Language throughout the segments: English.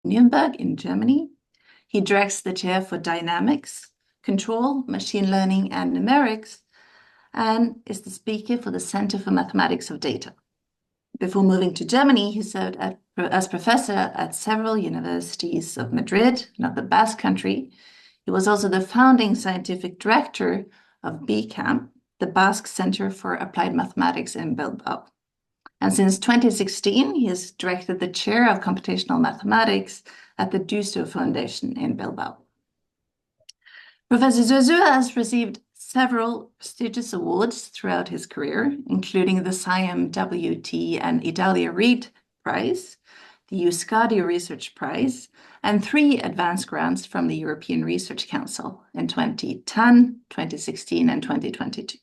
Nürnberg in Germany. He directs the chair for dynamics, control, machine learning, and numerics, and is the speaker for the Center for Mathematics of Data. Before moving to Germany, he served as professor at several universities of Madrid, not the Basque Country. He was also the founding scientific director of BCAM, the Basque Center for Applied Mathematics in Bilbao. And since 2016, he has directed the chair of computational mathematics at the Dusto Foundation in Bilbao. Professor Zuazua has received several prestigious awards throughout his career, including the CIM-WT and Idalia Reid Prize, the Euskadi Research Prize, and 3 advanced grants from the European Research Council in 2010, 2016, and 2022.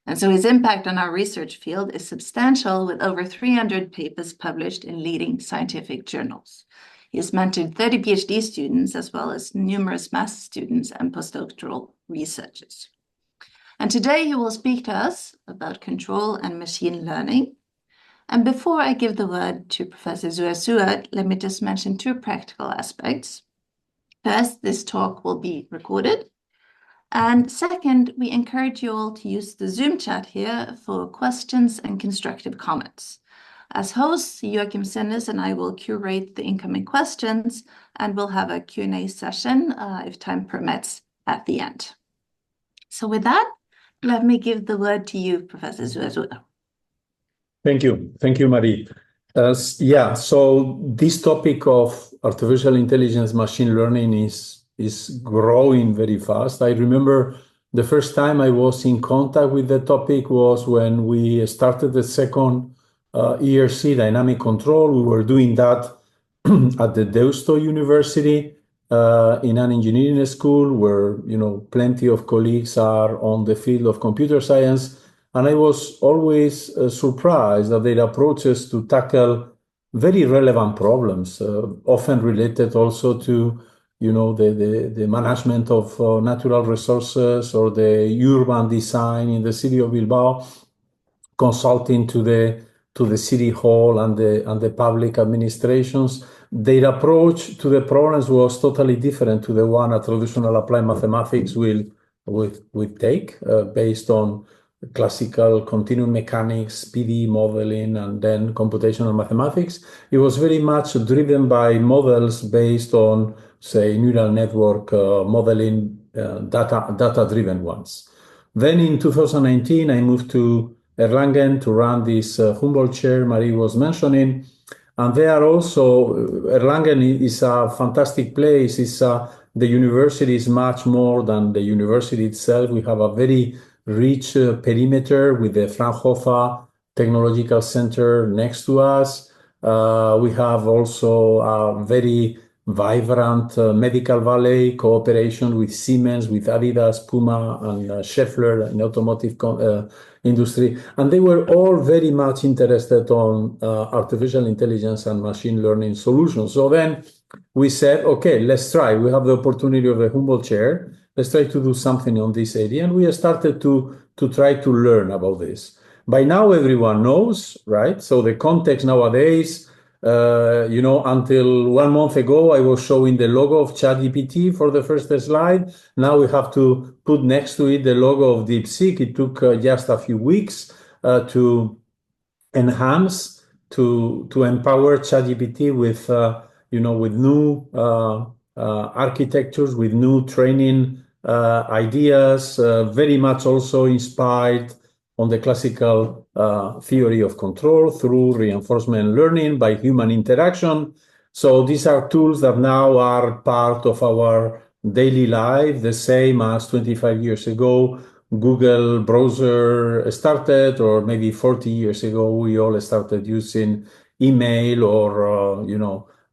And so his impact on our research field is substantial, with over 300 papers published in leading scientific journals. He has mentored 30 PhD students, as well as numerous master's students and postdoctoral researchers. And today he will speak to us about control and machine learning. And before I give the word to Professor Zuazua, let me just mention 2 practical aspects. First, this talk will be recorded. And second, we encourage you all to use the Zoom chat here for questions and constructive comments. As hosts, Joachim Sennes and I will curate the incoming questions, and we'll have a Q&A session, if time permits, at the end. So with that, let me give the word to you, Professor Zuazua. Thank you. Thank you, Marie. So this topic of artificial intelligence, machine learning is growing very fast. I remember the first time I was in contact with the topic was when we started the second ERC dynamic control. We were doing that at the Deusto University in an engineering school where, plenty of colleagues are on the field of computer science. And I was always surprised that their approaches to tackle very relevant problems, often related also to, the management of natural resources or the urban design in the city of Bilbao, consulting to the city hall and the public administrations. Their approach to the problems was totally different to the one a traditional applied mathematics will take, based on classical continuum mechanics, PDE modeling, and then computational mathematics. It was very much driven by models based on, say, neural network modeling, data-driven ones. Then in 2019, I moved to Erlangen to run this Humboldt chair Marie was mentioning. And there also, Erlangen is a fantastic place. The university is much more than the university itself. We have a very rich perimeter with the Fraunhofer Technological Center next to us. We have also a very vibrant medical valley cooperation with Siemens, with Adidas, Puma, and Schaeffler in automotive industry. And they were all very much interested on artificial intelligence and machine learning solutions. So then we said, okay, let's try. We have the opportunity of a Humboldt chair. Let's try to do something on this area. And we started to try to learn about this. By now, everyone knows, right? So the context nowadays, until 1 month ago, I was showing the logo of ChatGPT for the first slide. Now we have to put next to it the logo of DeepSeek. It took just a few weeks to enhance, to empower ChatGPT with, with new architectures, with new training ideas, very much also inspired on the classical theory of control through reinforcement learning by human interaction. So these are tools that now are part of our daily life, the same as 25 years ago Google browser started, or maybe 40 years ago we all started using email or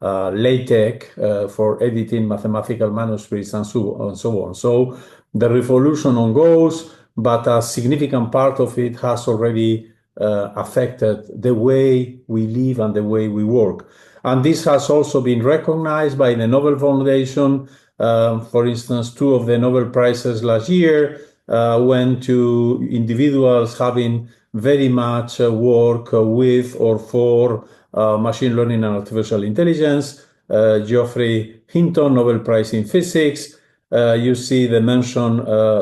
LaTeX for editing mathematical manuscripts and so on. So the revolution ongoes, but a significant part of it has already affected the way we live and the way we work. And this has also been recognized by the Nobel Foundation. For instance, 2 of the Nobel Prizes last year went to individuals having very much work with or for machine learning and artificial intelligence. Geoffrey Hinton, Nobel Prize in Physics. You see the mention,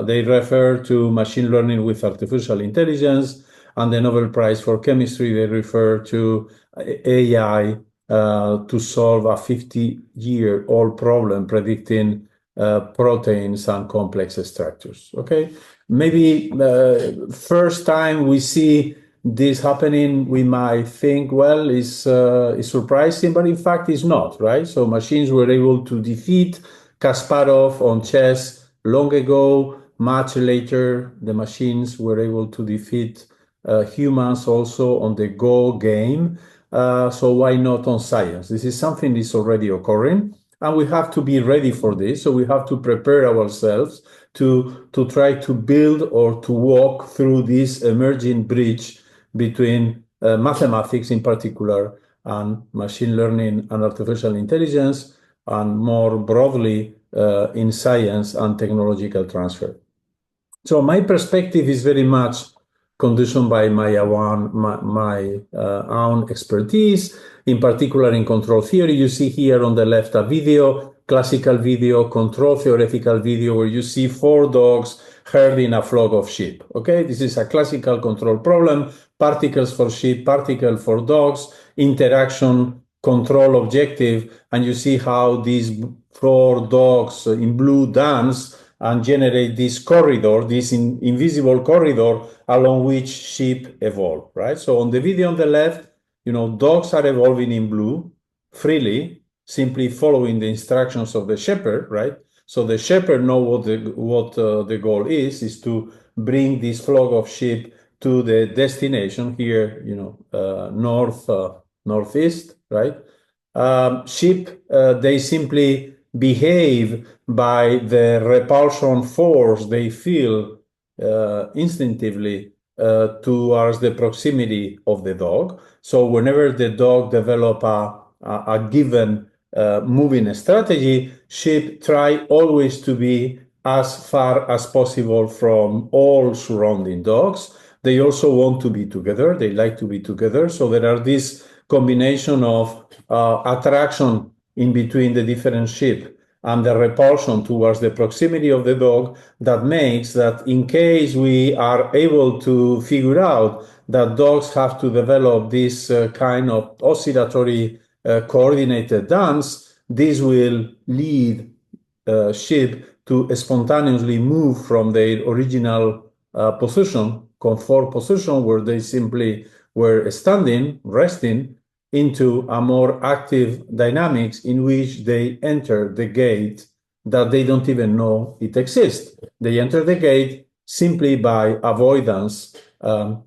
they refer to machine learning with artificial intelligence, and the Nobel Prize for Chemistry, they refer to AI to solve a 50-year-old problem predicting proteins and complex structures. Okay, maybe first time we see this happening, we might think, well, it's surprising, but in fact, it's not, right? So machines were able to defeat Kasparov on chess long ago. Much later, the machines were able to defeat humans also on the Go game. So why not on science? This is something that's already occurring, and we have to be ready for this. So we have to prepare ourselves to try to build or to walk through this emerging bridge between mathematics in particular and machine learning and artificial intelligence, and more broadly in science and technological transfer. So my perspective is very much conditioned by my own expertise, in particular in control theory. You see here on the left a video, classical video, control theoretical video, where you see 4 dogs herding a flock of sheep. Okay, this is a classical control problem: particles for sheep, particle for dogs, interaction, control objective, and you see how these 4 dogs in blue dance and generate this corridor, this invisible corridor along which sheep evolve, right? So on the video on the left, dogs are evolving in blue freely, simply following the instructions of the shepherd, right? So the shepherd knows what the goal is to bring this flock of sheep to the destination here, northeast, right? Sheep, they simply behave by the repulsion force they feel instinctively towards the proximity of the dog. So whenever the dog develops a given moving strategy, sheep try always to be as far as possible from all surrounding dogs. They also want to be together. They like to be together. So there are this combination of attraction in between the different sheep and the repulsion towards the proximity of the dog that makes that, in case we are able to figure out that dogs have to develop this kind of oscillatory coordinated dance, this will lead sheep to spontaneously move from their original position, comfort position, where they simply were standing, resting, into a more active dynamics in which they enter the gate that they don't even know it exists. They enter the gate simply by avoidance and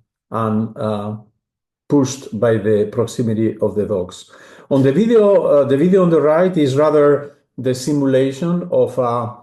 pushed by the proximity of the dogs. On the video on the right is rather the simulation of a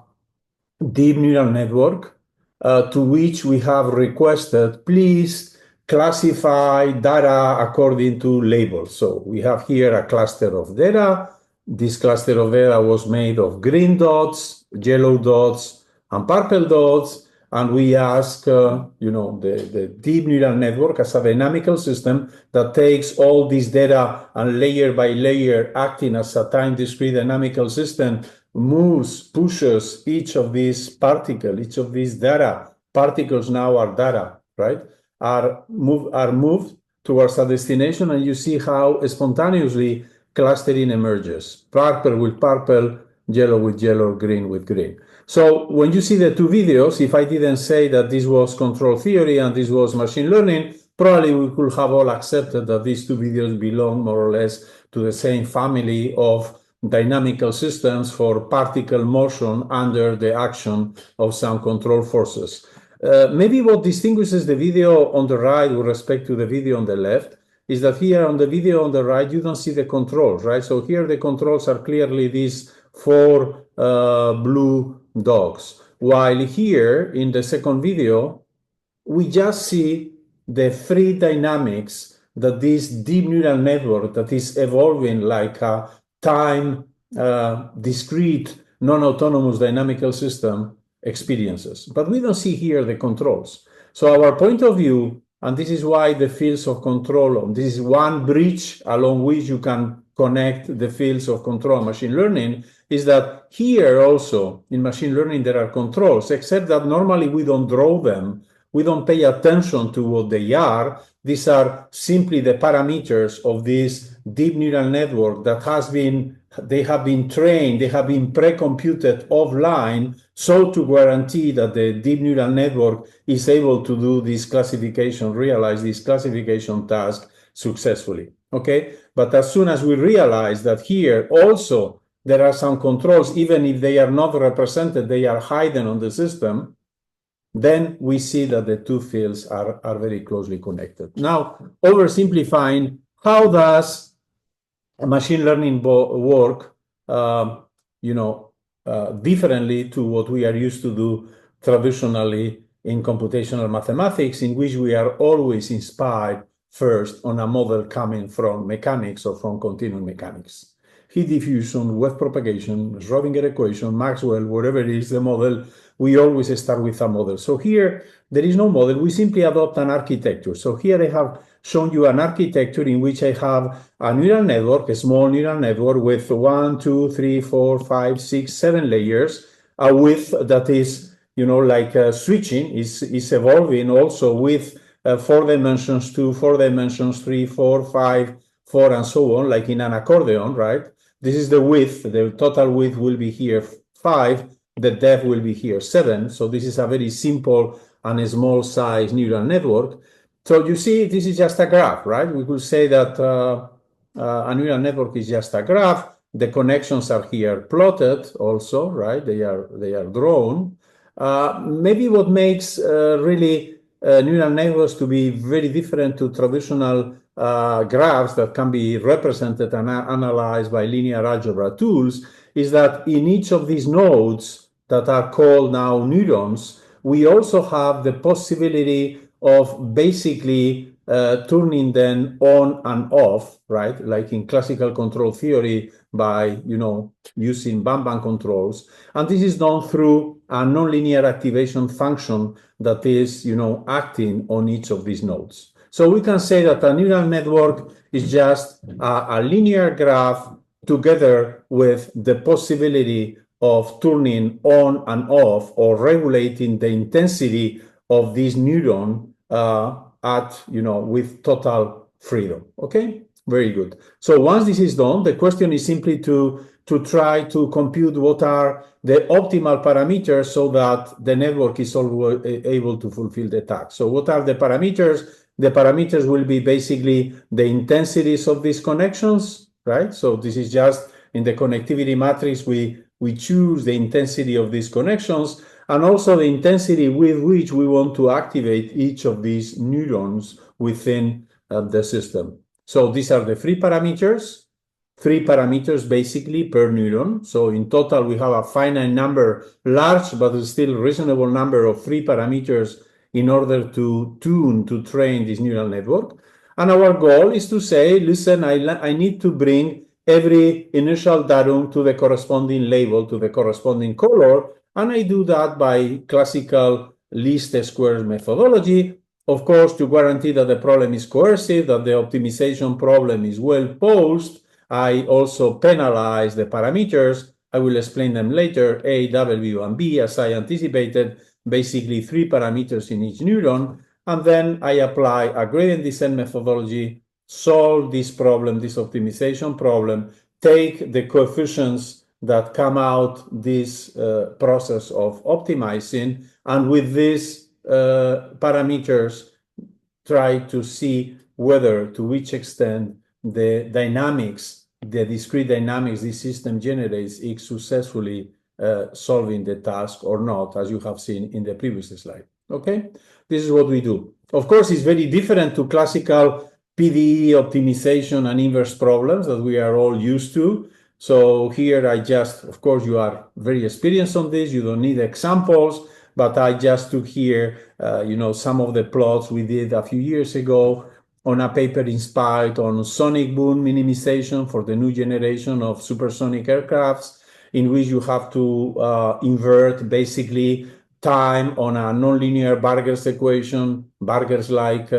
deep neural network to which we have requested, please classify data according to labels. So we have here a cluster of data. This cluster of data was made of green dots, yellow dots, and purple dots. And we ask, the deep neural network as a dynamical system that takes all this data and layer by layer, acting as a time discrete dynamical system, moves, pushes each of these particles, each of these data. Particles now are data, right? Are moved towards a destination, and you see how spontaneously clustering emerges. Purple with purple, yellow with yellow, green with green. So when you see the 2 videos, if I didn't say that this was control theory and this was machine learning, probably we could have all accepted that these 2 videos belong more or less to the same family of dynamical systems for particle motion under the action of some control forces. Maybe what distinguishes the video on the right with respect to the video on the left is that here on the video on the right, you don't see the controls, right? So here the controls are clearly these 4 blue dogs, while here in the second video, we just see the free dynamics that this deep neural network that is evolving like a time discrete, non-autonomous dynamical system experiences. But we don't see here the controls. So our point of view, and this is why the fields of control, this is one bridge along which you can connect the fields of control and machine learning is that here also in machine learning there are controls, except that normally we don't draw them. We don't pay attention to what they are. These are simply the parameters of this deep neural network that they have been trained, they have been pre-computed offline, so to guarantee that the deep neural network is able to do this classification, realize this classification task successfully, okay? But as soon as we realize that here also there are some controls, even if they are not represented, they are hidden on the system, then we see that the two fields are very closely connected. Now, oversimplifying, how does machine learning work, differently to what we are used to do traditionally in computational mathematics, in which we are always inspired first on a model coming from mechanics or from continuum mechanics. Heat diffusion, wave propagation, Schrödinger equation, Maxwell, whatever it is the model, we always start with a model. So here, there is no model. We simply adopt an architecture. So here I have shown you an architecture in which I have a neural network, a small neural network with 1, 2, 3, 4, 5, 6, 7 layers, a width that is, like switching, is evolving also with 4 dimensions, 2, 4 dimensions, 3, 4, 5, 4, and so on, like in an accordion, right? This is the width. The total width will be here 5. The depth will be here 7. So this is a very simple and a small size neural network. So you see, this is just a graph, right? We could say that a neural network is just a graph. The connections are here plotted also, right? They are drawn. Maybe what makes really neural networks to be very different to traditional graphs that can be represented and analyzed by linear algebra tools is that in each of these nodes that are called now neurons, we also have the possibility of basically turning them on and off, right? Like in classical control theory by, using Bambam controls. And this is done through a nonlinear activation function that is, acting on each of these nodes. So we can say that a neural network is just a linear graph together with the possibility of turning on and off or regulating the intensity of this neuron with total freedom. Okay, very good. So once this is done, the question is simply to try to compute what are the optimal parameters so that the network is always able to fulfill the task. So what are the parameters? The parameters will be basically the intensities of these connections, right? So this is just in the connectivity matrix, we choose the intensity of these connections and also the intensity with which we want to activate each of these neurons within the system. So these are the three parameters basically per neuron. So in total, we have a finite number, large but still reasonable number of 3 parameters in order to train this neural network. And our goal is to say, listen, I need to bring every initial datum to the corresponding label, to the corresponding color, and I do that by classical least squares methodology, of course, to guarantee that the problem is coercive, that the optimization problem is well posed. I also penalize the parameters. I will explain them later, A, W, and B, as I anticipated, basically 3 parameters in each neuron, and then I apply a gradient descent methodology, solve this problem, this optimization problem, take the coefficients that come out this process of optimizing, and with these parameters, try to see whether, to which extent, the dynamics, the discrete dynamics this system generates is successfully solving the task or not, as you have seen in the previous slide. Okay, this is what we do. Of course, it's very different to classical PDE optimization and inverse problems that we are all used to. So here of course, you are very experienced on this. You don't need examples, but I just took here, some of the plots we did a few years ago on a paper inspired on sonic boom minimization for the new generation of supersonic aircrafts, in which you have to invert basically time on a nonlinear Barger's equation, Barger's like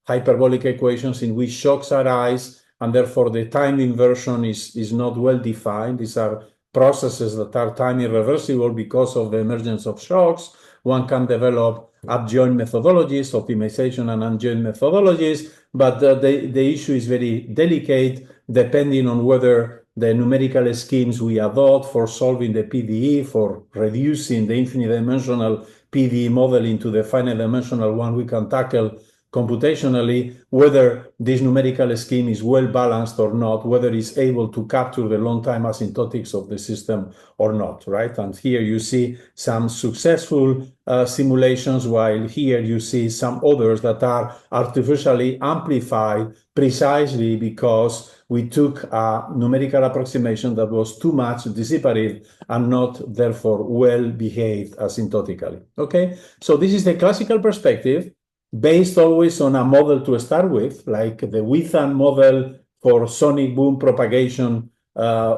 hyperbolic equations in which shocks arise and therefore the time inversion is not well defined. These are processes that are time irreversible because of the emergence of shocks. One can develop adjoint methodologies, optimization and adjoint methodologies, but the issue is very delicate depending on whether the numerical schemes we adopt for solving the PDE, for reducing the infinite dimensional PDE model into the finite dimensional one we can tackle computationally, whether this numerical scheme is well balanced or not, whether it's able to capture the long time asymptotics of the system or not, right? And here you see some successful simulations, while here you see some others that are artificially amplified precisely because we took a numerical approximation that was too much dissipative and not therefore well behaved asymptotically, okay? So this is the classical perspective, based always on a model to start with, like the Withan model for sonic boom propagation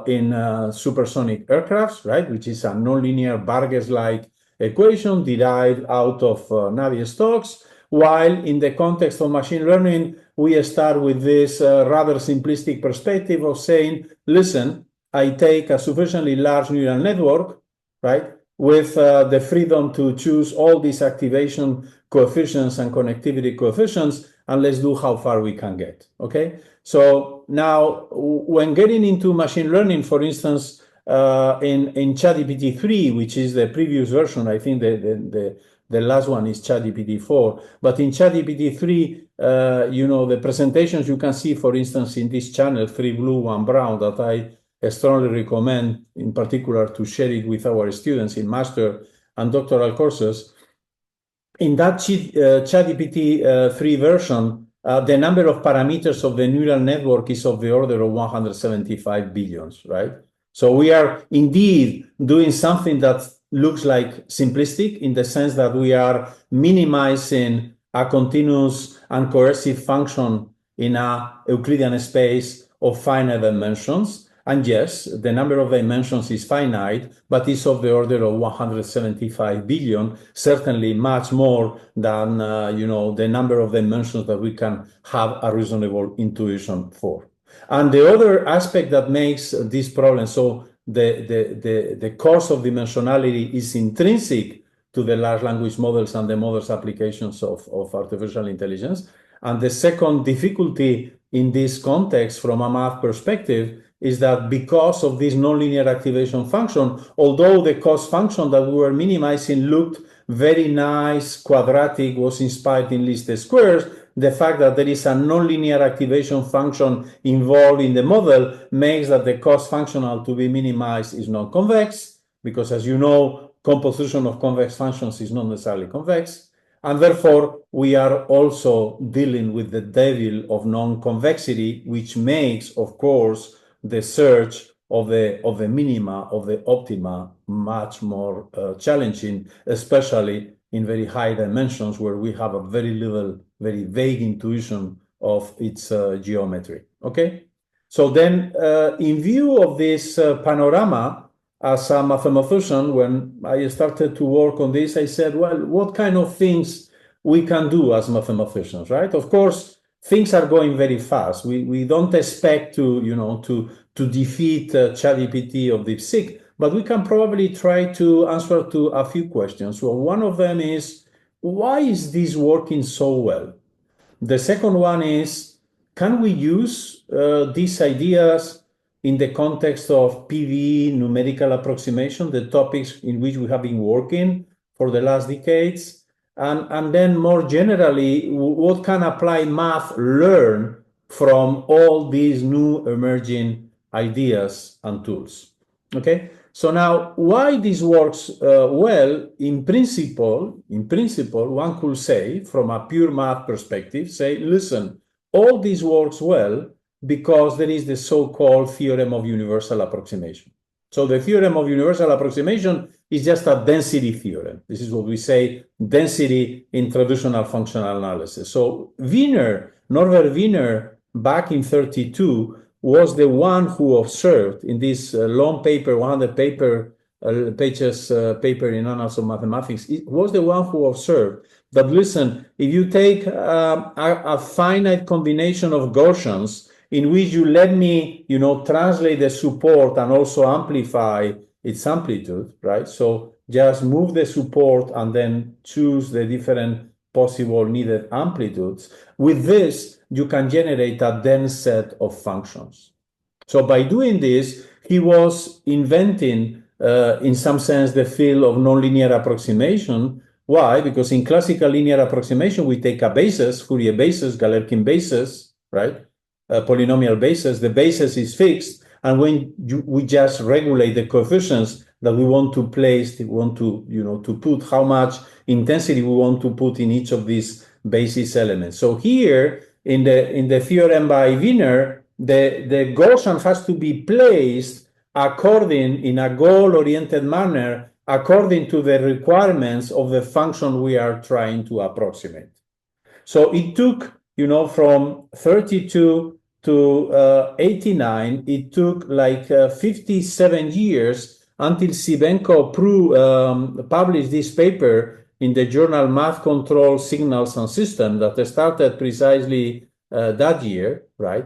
in supersonic aircrafts, right? Which is a nonlinear Vargas-like equation derived out of Navier-Stokes, while in the context of machine learning, we start with this rather simplistic perspective of saying, listen, I take a sufficiently large neural network, right, with the freedom to choose all these activation coefficients and connectivity coefficients, and let's do how far we can get, okay? So now, when getting into machine learning, for instance, in ChatGPT-3, which is the previous version, I think the last one is ChatGPT-4, but in ChatGPT-3, you know, the presentations you can see, for instance, in this channel, 3 blue, 1 brown, that I strongly recommend, in particular, to share it with our students in master and doctoral courses. In that ChatGPT-3 version, the number of parameters of the neural network is of the order of 175 billions, right? So we are indeed doing something that looks like simplistic in the sense that we are minimizing a continuous and coercive function in a Euclidean space of finite dimensions. And yes, the number of dimensions is finite, but it's of the order of 175 billion, certainly much more than you know, the number of dimensions that we can have a reasonable intuition for. And the other aspect that makes this problem, so the course of dimensionality is intrinsic to the large language models and the models applications of artificial intelligence. And the second difficulty in this context from a math perspective is that because of this nonlinear activation function, although the cost function that we were minimizing looked very nice, quadratic, was inspired in least squares, the fact that there is a nonlinear activation function involved in the model makes that the cost functional to be minimized is not convex, because as you know, composition of convex functions is not necessarily convex. And therefore, we are also dealing with the devil of non-convexity, which makes, of course, the search of the minima, of the optima, much more challenging, especially in very high dimensions where we have a very little, very vague intuition of its geometry, okay? So then, in view of this panorama, as a mathematician, when I started to work on this, I said, well, what kind of things we can do as mathematicians, right? Of course, things are going very fast. We don't expect to, you know, to defeat ChatGPT or DeepSeek, but we can probably try to answer to a few questions. So one of them is, why is this working so well? The second one is, can we use these ideas in the context of PDE, numerical approximation, the topics in which we have been working for the last decades? And then more generally, what can applied math learn from all these new emerging ideas and tools? Okay, so now why this works well, in principle, one could say from a pure math perspective, say, listen, all this works well because there is the so-called theorem of universal approximation. So the theorem of universal approximation is just a density theorem. This is what we say, density in traditional functional analysis. So Wiener, Norbert Wiener, back in 1932, was the one who observed in this long paper, 100 pages paper in Annals of Mathematics, it was the one who observed that, listen, if you take a finite combination of Gaussians in which you let me, translate the support and also amplify its amplitude, right? So just move the support and then choose the different possible needed amplitudes. With this, you can generate a dense set of functions. So by doing this, he was inventing, in some sense, the field of nonlinear approximation. Why? Because in classical linear approximation, we take a basis, Fourier basis, Galerkin basis, right? Polynomial basis. The basis is fixed, and when we just regulate the coefficients that we want to place, we want to, to put how much intensity we want to put in each of these basis elements. So here in the theorem by Wiener, the Gaussian has to be placed according, in a goal-oriented manner, according to the requirements of the function we are trying to approximate. So it took, from 32 to 89, it took like 57 years until Sibenko published this paper in the journal Math Control Signals and Systems that started precisely that year, right?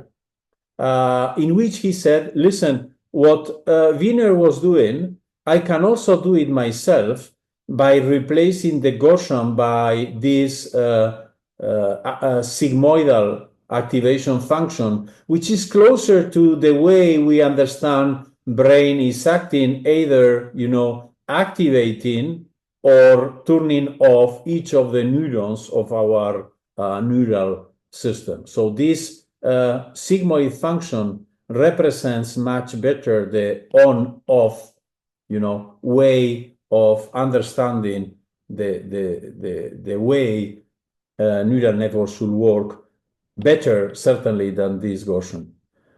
In which he said, listen, what Wiener was doing, I can also do it myself by replacing the Gaussian by this sigmoidal activation function, which is closer to the way we understand brain is acting, either, activating or turning off each of the neurons of our neural system. So this sigmoid function represents much better the on-off, way of understanding the way neural networks should work better, certainly, than this Gaussian.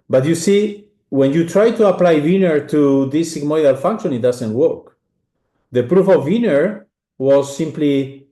But you see, when you try to apply Wiener to this sigmoidal function, it doesn't work. The proof of Wiener was simply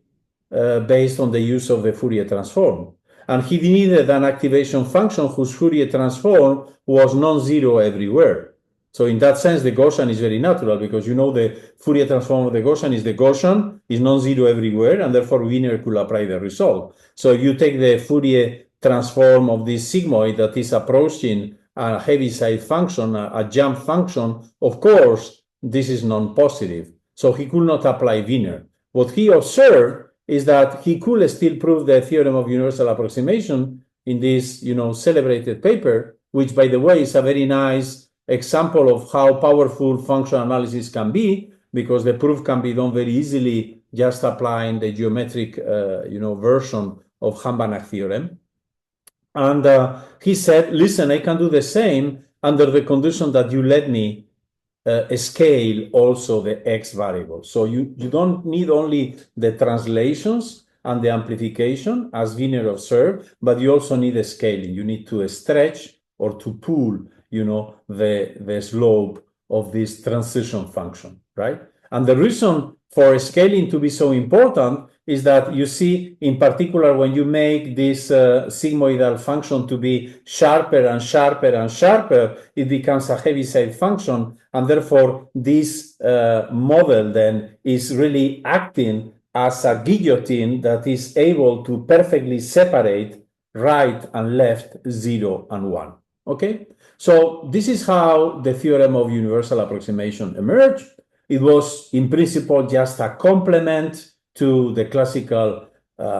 based on the use of the Fourier transform. And he needed an activation function whose Fourier transform was non-zero everywhere. So in that sense, the Gaussian is very natural, because the Fourier transform of the Gaussian is non-zero everywhere, and therefore Wiener could apply the result. So if you take the Fourier transform of this sigmoid that is approaching a Heaviside function, a jump function, of course, this is non-positive. So he could not apply Wiener. What he observed is that he could still prove the theorem of universal approximation in this, celebrated paper, which, by the way, is a very nice example of how powerful functional analysis can be, because the proof can be done very easily just applying the geometric, version of Hambach theorem. And he said, listen, I can do the same under the condition that you let me scale also the x variable. So you don't need only the translations and the amplification, as Wiener observed, but you also need a scaling. You need to stretch or to pull, the slope of this transition function, right? And the reason for scaling to be so important is that, you see, in particular, when you make this sigmoidal function to be sharper and sharper and sharper, it becomes a Heaviside function. And therefore, this model then is really acting as a guillotine that is able to perfectly separate right and left, 0 and 1. Okay? So this is how the theorem of universal approximation emerged. It was, in principle, just a complement to the classical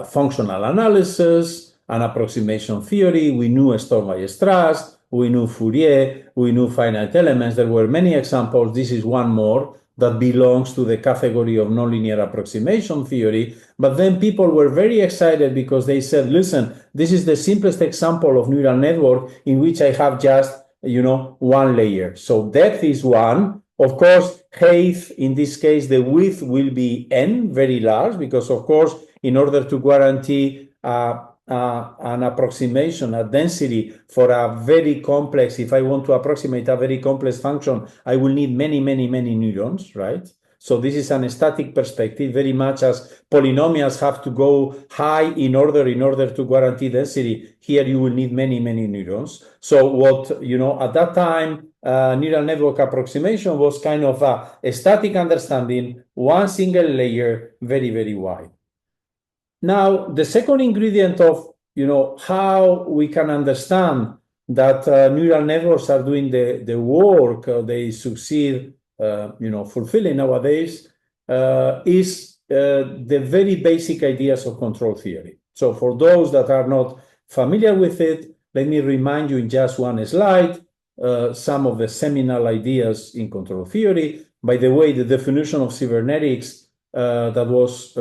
functional analysis and approximation theory. We knew Storm-Weierstrass, we knew Fourier, we knew finite elements. There were many examples. This is one more that belongs to the category of nonlinear approximation theory. But then people were very excited because they said, listen, this is the simplest example of neural network in which I have just, one layer. So depth is 1. Of course, height, in this case, the width will be n, very large, because, of course, in order to guarantee an approximation, a density for a very complex, if I want to approximate a very complex function, I will need many, many, many neurons, right? So this is an static perspective, very much as polynomials have to go high in order to guarantee density. Here you will need many, many neurons. So what, at that time, neural network approximation was kind of a static understanding, one single layer, very, very wide. Now, the second ingredient of, how we can understand that neural networks are doing the work they succeed, fulfilling nowadays is the very basic ideas of control theory. So for those that are not familiar with it, let me remind you in just one slide some of the seminal ideas in control theory. By the way, the definition of cybernetics that was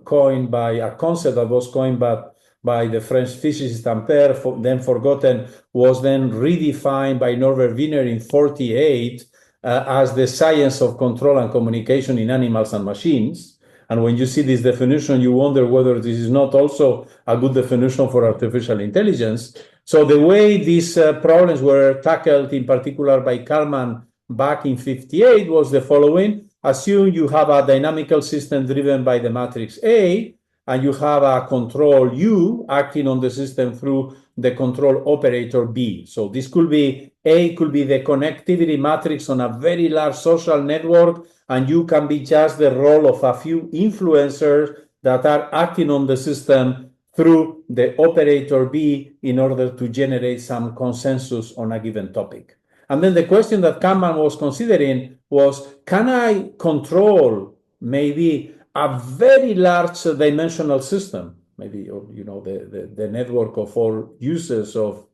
coined by a concept that was coined by the French physicist Ampère, then forgotten, was then redefined by Norbert Wiener in 1948 as the science of control and communication in animals and machines. And when you see this definition, you wonder whether this is not also a good definition for artificial intelligence. So the way these problems were tackled, in particular by Kalman back in 1958, was the following. Assume you have a dynamical system driven by the matrix A, and you have a control U acting on the system through the control operator B. So this could be, A could be the connectivity matrix on a very large social network, and U can be just the role of a few influencers that are acting on the system through the operator B in order to generate some consensus on a given topic. And then the question that Kalman was considering was, can I control maybe a very large dimensional system, maybe, the network of all users of,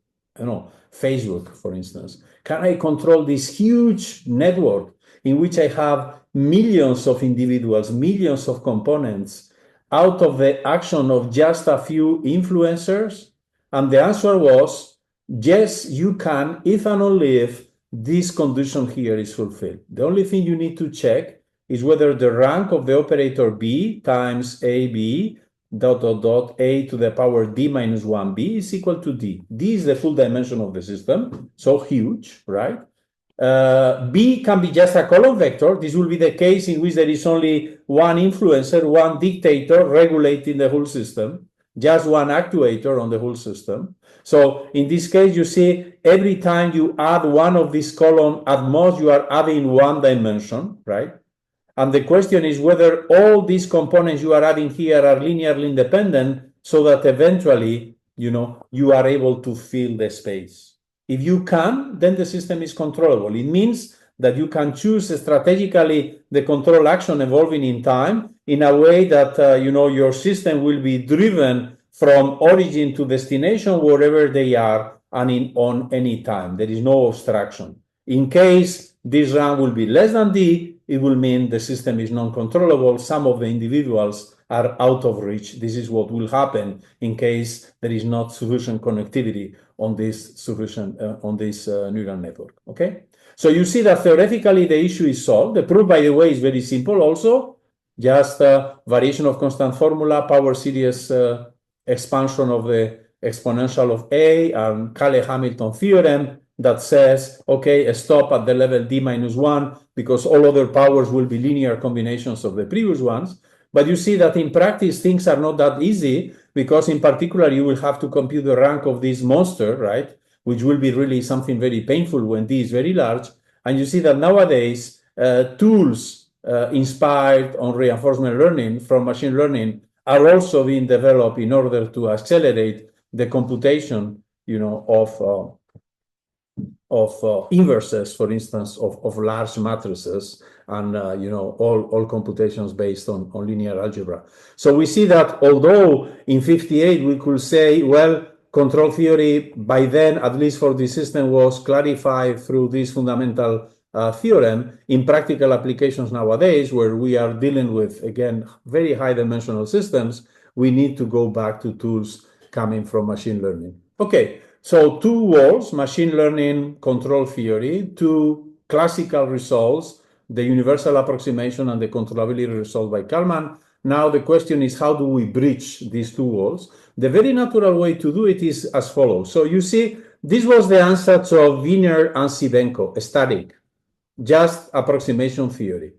Facebook, for instance? Can I control this huge network in which I have millions of individuals, millions of components out of the action of just a few influencers? And the answer was, yes, you can, if and only if this condition here is fulfilled. The only thing you need to check is whether the rank of the operator B times AB A to the power D minus 1B is equal to D. D is the full dimension of the system, so huge, right? B can be just a column vector. This will be the case in which there is only one influencer, one dictator regulating the whole system, just one actuator on the whole system. So in this case, you see, every time you add one of these columns, at most you are adding one dimension, right? And the question is whether all these components you are adding here are linearly independent so that eventually, you are able to fill the space. If you can, then the system is controllable. It means that you can choose strategically the control action evolving in time in a way that, your system will be driven from origin to destination, wherever they are, and on any time. There is no obstruction. In case this run will be less than D, it will mean the system is non-controllable. Some of the individuals are out of reach. This is what will happen in case there is not sufficient connectivity on this neural network. Okay, so you see that theoretically the issue is solved. The proof, by the way, is very simple. Also, just variation of constant formula, power series expansion of the exponential of A, and Cayley-Hamilton theorem that says, okay, stop at the level D minus 1 because all other powers will be linear combinations of the previous ones. But you see that in practice, things are not that easy because in particular, you will have to compute the rank of this monster, right? Which will be really something very painful when D is very large. And you see that nowadays, tools inspired on reinforcement learning from machine learning are also being developed in order to accelerate the computation, of inverses, for instance, of large matrices, and all computations based on linear algebra. So we see that although in 1958 we could say, well, control theory by then, at least for the system, was clarified through this fundamental theorem, in practical applications nowadays, where we are dealing with, again, very high dimensional systems, we need to go back to tools coming from machine learning. Okay. So two worlds, machine learning, control theory, two classical results, the universal approximation and the controllability result by Kalman. Now the question is, how do we bridge these two worlds? The very natural way to do it is as follows. So you see, this was the ansatz of Wiener and Sibenko, static, just approximation theory.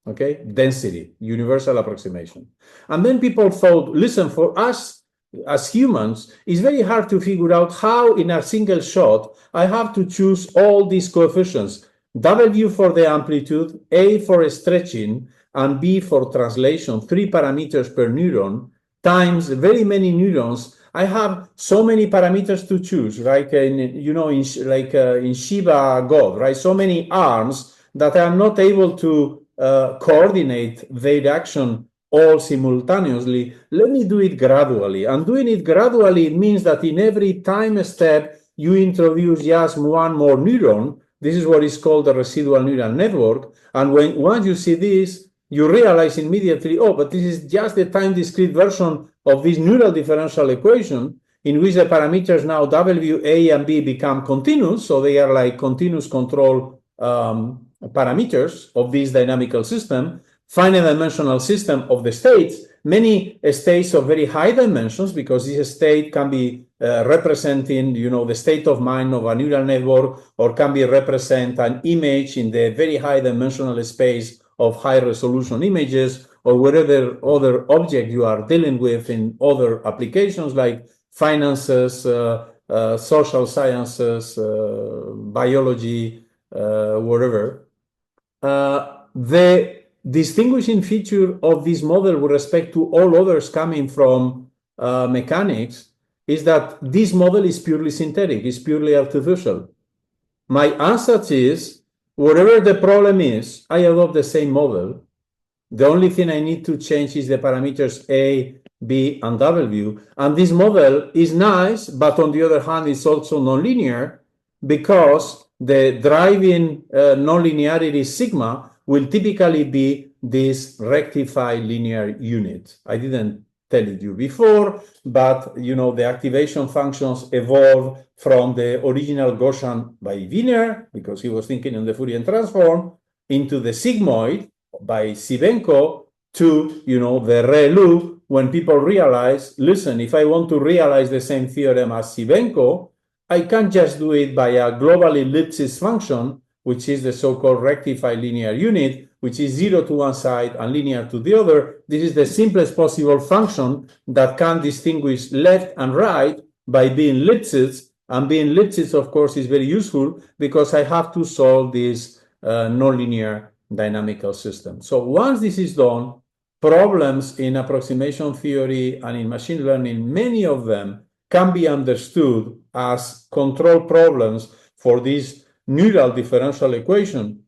Okay, density, universal approximation. And then people thought, listen, for us, as humans, it's very hard to figure out how in a single shot I have to choose all these coefficients, W for the amplitude, A for stretching, and B for translation, 3 parameters per neuron, times very many neurons, I have so many parameters to choose, right? In Shiba God, right? So many arms that I'm not able to coordinate their action all simultaneously. Let me do it gradually. And doing it gradually means that in every time step, you introduce just one more neuron. This is what is called the residual neural network. And once you see this, you realize immediately, oh, but this is just the time discrete version of this neural differential equation in which the parameters now W, A, and B become continuous. So they are like continuous control parameters of this dynamical system, finite dimensional system of the states, many states of very high dimensions, because this state can be representing, the state of mind of a neural network, or can be represent an image in the very high dimensional space of high resolution images, or whatever other object you are dealing with in other applications like finances, social sciences, biology, whatever. The distinguishing feature of this model with respect to all others coming from mechanics is that this model is purely synthetic, it's purely artificial. My answer is, whatever the problem is, I adopt the same model. The only thing I need to change is the parameters A, B, and W. And this model is nice, but on the other hand, it's also nonlinear, because the driving nonlinearity sigma will typically be this rectified linear unit. I didn't tell it you before, but the activation functions evolve from the original Gaussian by Wiener, because he was thinking in the Fourier transform, into the sigmoid by Sibenko, to the ReLU, when people realize, listen, if I want to realize the same theorem as Sibenko, I can't just do it by a globally Lipschitz function, which is the so-called rectified linear unit, which is 0 to one side and linear to the other. This is the simplest possible function that can distinguish left and right by being Lipschitz. And being Lipschitz, of course, is very useful because I have to solve this nonlinear dynamical system. So once this is done, problems in approximation theory and in machine learning, many of them can be understood as control problems for this neural differential equation,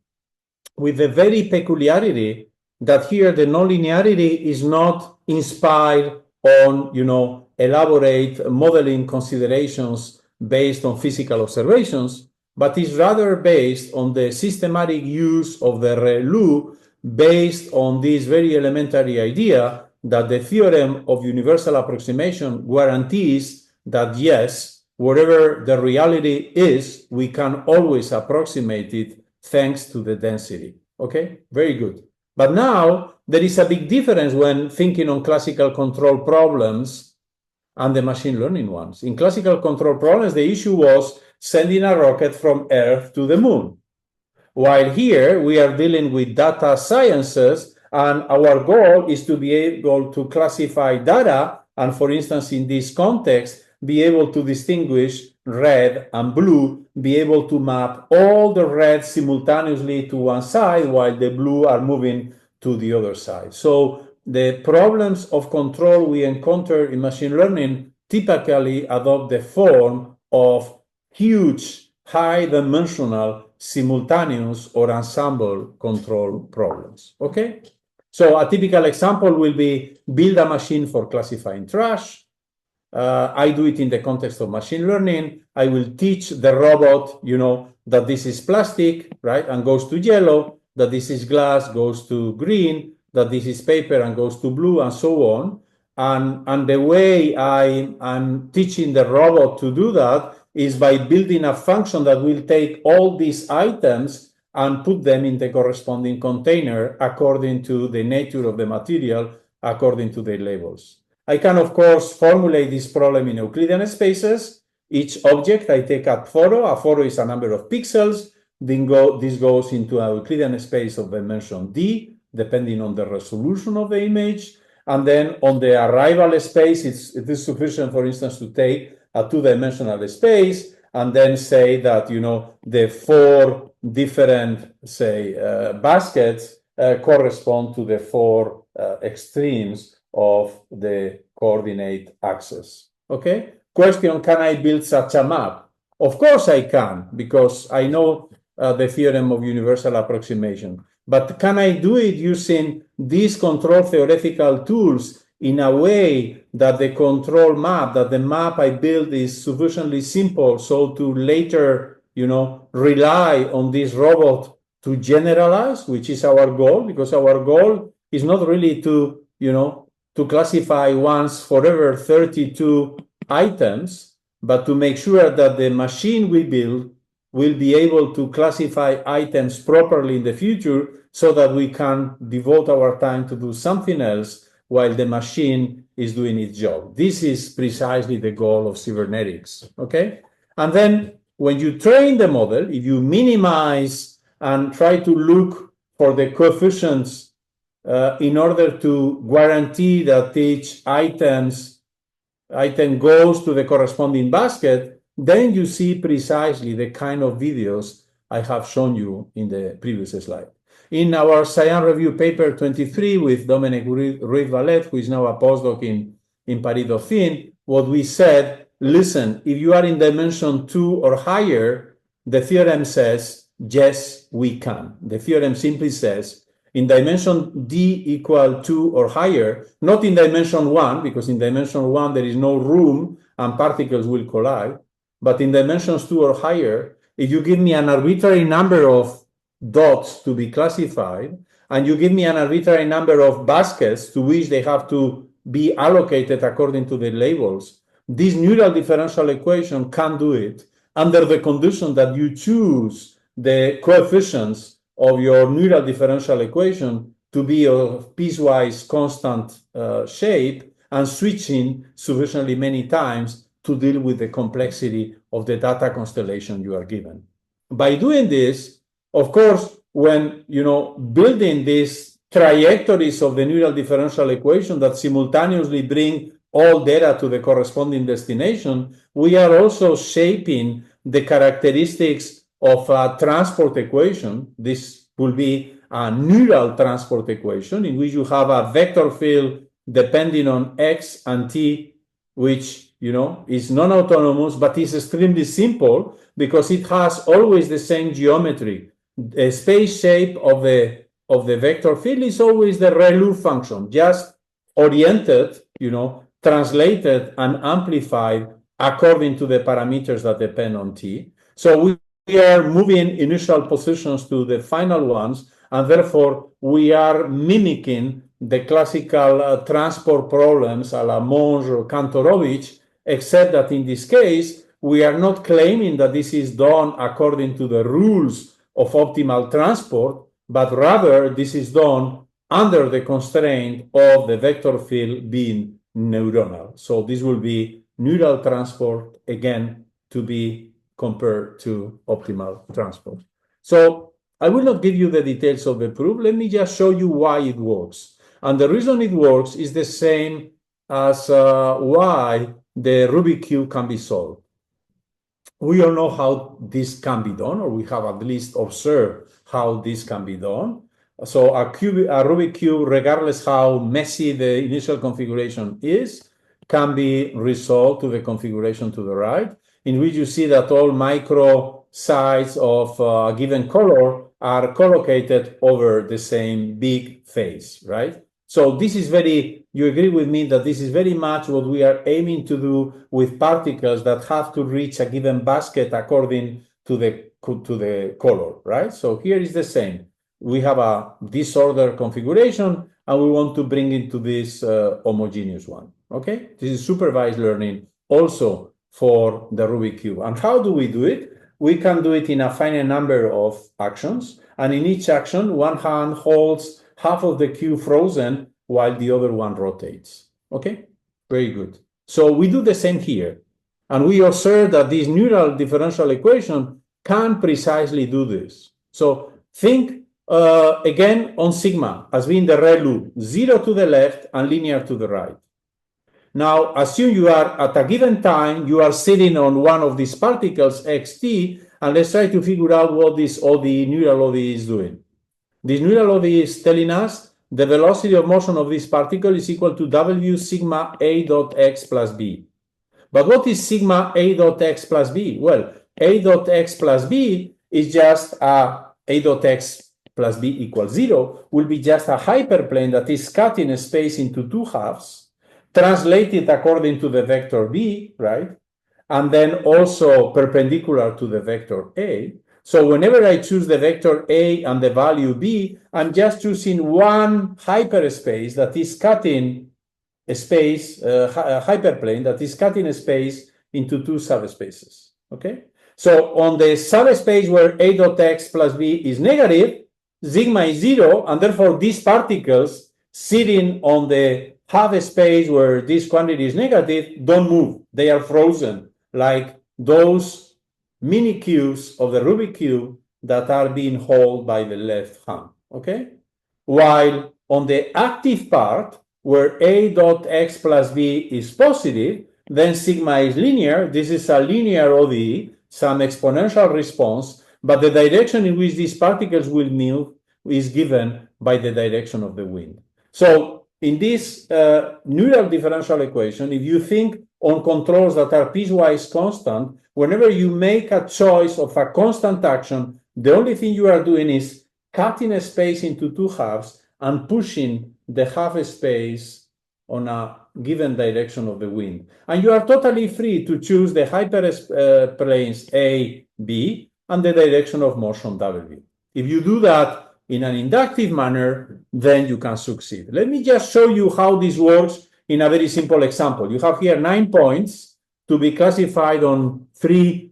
with the very peculiarity that here the nonlinearity is not inspired on, elaborate modeling considerations based on physical observations, but is rather based on the systematic use of the ReLU, based on this very elementary idea that the theorem of universal approximation guarantees that, yes, whatever the reality is, we can always approximate it thanks to the density. Okay, very good. But now there is a big difference when thinking on classical control problems and the machine learning ones. In classical control problems, the issue was sending a rocket from Earth to the moon. While here we are dealing with data sciences, and our goal is to be able to classify data, and for instance, in this context, be able to distinguish red and blue, be able to map all the reds simultaneously to one side while the blue are moving to the other side. So the problems of control we encounter in machine learning typically adopt the form of huge, high-dimensional, simultaneous or ensemble control problems. Okay? So a typical example will be build a machine for classifying trash. I do it in the context of machine learning. I will teach the robot, that this is plastic, right, and goes to yellow, that this is glass, goes to green, that this is paper and goes to blue, and so on. And the way I'm teaching the robot to do that is by building a function that will take all these items and put them in the corresponding container according to the nature of the material, according to their labels. I can, of course, formulate this problem in Euclidean spaces. Each object I take a photo is a number of pixels, then this goes into a Euclidean space of dimension d, depending on the resolution of the image. And then on the arrival space, it is sufficient, for instance, to take a two-dimensional space and then say that, the four different, baskets correspond to the four extremes of the coordinate axis. Okay? Question, can I build such a map? Of course I can, because I know the theorem of universal approximation. But can I do it using these control theoretical tools in a way that the control map, that the map I build is sufficiently simple so to later, rely on this robot to generalize, which is our goal, because our goal is not really to, to classify once forever 32 items, but to make sure that the machine we build will be able to classify items properly in the future so that we can devote our time to do something else while the machine is doing its job. This is precisely the goal of cybernetics, okay? And then when you train the model, if you minimize and try to look for the coefficients in order to guarantee that each item goes to the corresponding basket, then you see precisely the kind of videos I have shown you in the previous slide. In our Science Review paper 23 with Dominic Ruiz-Vallet, who is now a postdoc in Paris Dauphine, what we said, listen, if you are in dimension 2 or higher, the theorem says, yes, we can. The theorem simply says, in dimension d equal 2 or higher, not in dimension 1, because in dimension 1 there is no room and particles will collide, but in dimensions 2 or higher, if you give me an arbitrary number of dots to be classified, and you give me an arbitrary number of baskets to which they have to be allocated according to the labels, this neural differential equation can do it under the condition that you choose the coefficients of your neural differential equation to be of piecewise constant shape and switching sufficiently many times to deal with the complexity of the data constellation you are given. By doing this, of course, when building these trajectories of the neural differential equation that simultaneously bring all data to the corresponding destination, we are also shaping the characteristics of a transport equation. This will be a neural transport equation in which you have a vector field depending on x and t, which is non-autonomous, but is extremely simple because it has always the same geometry. The space shape of the vector field is always the ReLU function, just oriented, translated and amplified according to the parameters that depend on t. So we are moving initial positions to the final ones, and therefore we are mimicking the classical transport problems a la Monge or Kantorovich, except that in this case, we are not claiming that this is done according to the rules of optimal transport, but rather this is done under the constraint of the vector field being neuronal. So this will be neural transport, again, to be compared to optimal transport. So I will not give you the details of the proof. Let me just show you why it works. And the reason it works is the same as why the Rubik cube can be solved. We all know how this can be done, or we have at least observed how this can be done. So a Rubik cube, regardless how messy the initial configuration is, can be resolved to the configuration to the right, in which you see that all micro sides of a given color are collocated over the same big face, right? So this is you agree with me that this is very much what we are aiming to do with particles that have to reach a given basket according to the color, right? So here is the same. We have a disordered configuration, and we want to bring it to this homogeneous one, okay? This is supervised learning also for the Rubik cube. And how do we do it? We can do it in a finite number of actions, and in each action, one hand holds half of the cube frozen while the other one rotates. Okay, very good. So we do the same here. And we observe that this neural differential equation can precisely do this. So think again on sigma as being the ReLU, 0 to the left and linear to the right. Now, assume you are at a given time, you are sitting on one of these particles, xt, and let's try to figure out what this ODE, neural ODE is doing. This neural ODE is telling us the velocity of motion of this particle is equal to W sigma A dot x plus B. But what is sigma A dot x plus b? Well, A dot x plus b is just A dot x plus b equals 0 will be just a hyperplane that is cut in space into two halves, translated according to the vector b, right? And then also perpendicular to the vector a. So whenever I choose the vector a and the value b, I'm just choosing one hyperspace that is cutting a space, a hyperplane that is cutting a space into two subspaces, okay? So on the subspace where a dot x plus b is negative, sigma is 0, and therefore these particles sitting on the half space where this quantity is negative don't move. They are frozen, like those mini cubes of the Rubik cube that are being held by the left hand, okay? While on the active part, where a dot x plus b is positive, then sigma is linear. This is a linear ODE, some exponential response, but the direction in which these particles will move is given by the direction of the wind. So in this neural differential equation, if you think on controls that are piecewise constant, whenever you make a choice of a constant action, the only thing you are doing is cutting a space into two halves and pushing the half space on a given direction of the wind. And you are totally free to choose the hyperplanes A, B, and the direction of motion W. If you do that in an inductive manner, then you can succeed. Let me just show you how this works in a very simple example. You have here 9 points to be classified on 3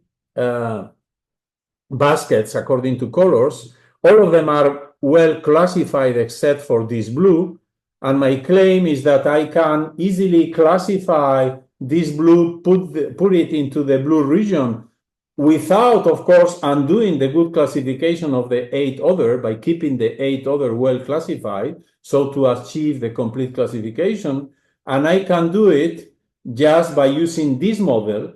baskets according to colors. All of them are well classified except for this blue. And my claim is that I can easily classify this blue, put it into the blue region without, of course, undoing the good classification of the 8 other by keeping the 8 other well classified, so to achieve the complete classification. And I can do it just by using this model,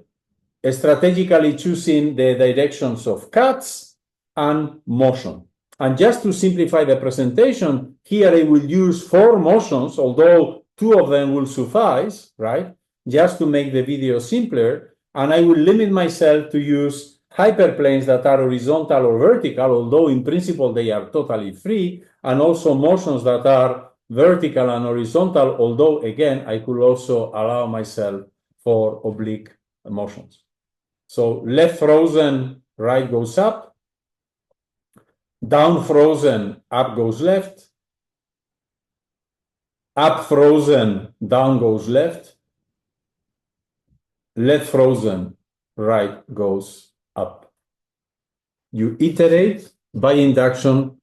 strategically choosing the directions of cuts and motion. And just to simplify the presentation, here I will use 4 motions, although 2 of them will suffice, right? Just to make the video simpler. And I will limit myself to use hyperplanes that are horizontal or vertical, although in principle they are totally free, and also motions that are vertical and horizontal, although again, I could also allow myself for oblique motions. So left frozen, right goes up. Down frozen, up goes left. Up frozen, down goes left. Left frozen, right goes up. You iterate by induction,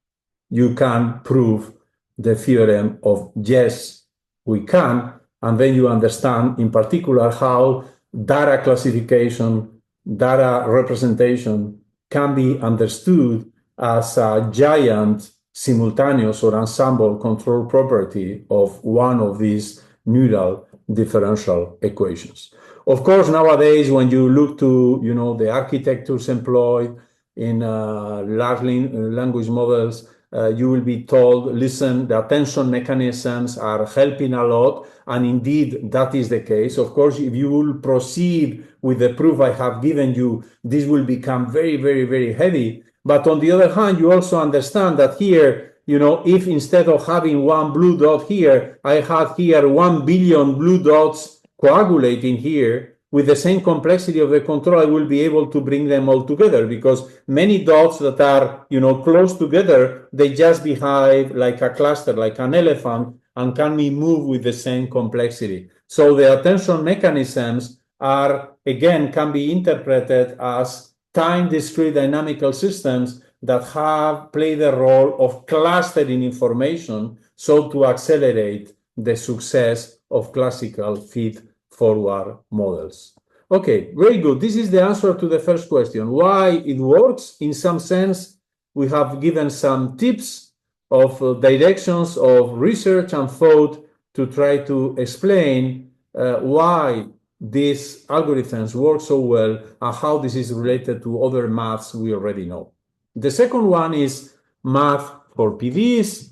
you can prove the theorem of yes, we can, and then you understand in particular how data classification, data representation can be understood as a giant simultaneous or ensemble control property of one of these neural differential equations. Of course, nowadays, when you look to the architectures employed in large language models, you will be told, listen, the attention mechanisms are helping a lot, and indeed that is the case. Of course, if you will proceed with the proof I have given you, this will become very, very, very heavy. But on the other hand, you also understand that here, if instead of having one blue dot here, I had here 1 billion blue dots coagulating here with the same complexity of the control, I will be able to bring them all together, because many dots that are, close together, they just behave like a cluster, like an elephant, and can be moved with the same complexity. So the attention mechanisms can be interpreted as time discrete dynamical systems that play the role of clustering information, so to accelerate the success of classical feed-forward models. Okay, very good. This is the answer to the first question. Why it works? In some sense, we have given some tips of directions of research and thought to try to explain why these algorithms work so well and how this is related to other maths we already know. The second one is math for PDs.